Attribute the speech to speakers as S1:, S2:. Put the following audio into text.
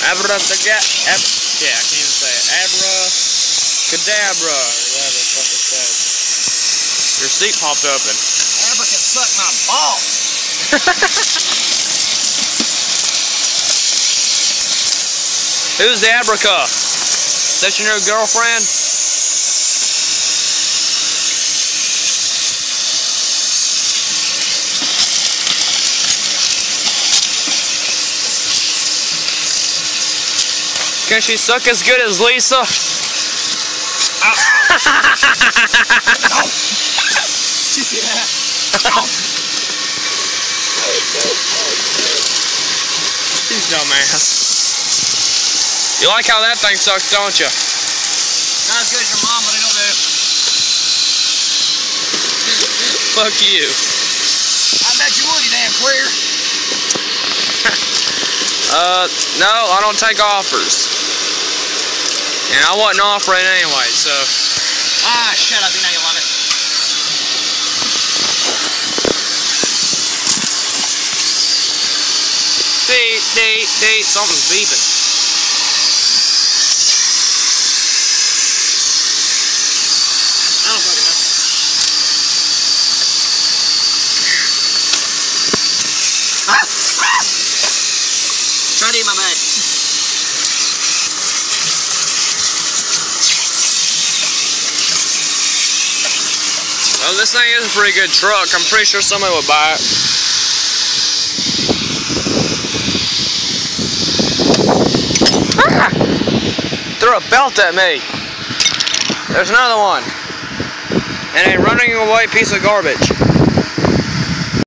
S1: Yeah, I can't even say it. Abracadabra, or whatever the fuck it says. Your seat popped open.
S2: Abra can suck my balls.
S1: Who's the Abraca? Is that your new girlfriend? Can she suck as good as Lisa?
S2: Oh. You see that? Oh.
S1: She's dumbass. You like how that thing sucks, don't you?
S2: Not as good as your mom, but it'll do.
S1: Fuck you.
S2: I bet you would, you damn queer.
S1: No, I don't take offers. And I wasn't offering anyway, so.
S2: Ah, shut up, you know you love it.
S1: Beep, something's beeping.
S2: I don't fucking know. Ah! Try to eat my bag.
S1: Well, this thing is a pretty good truck. I'm pretty sure somebody would buy it. Ah! Threw a belt at me. There's another one. And a running away piece of garbage.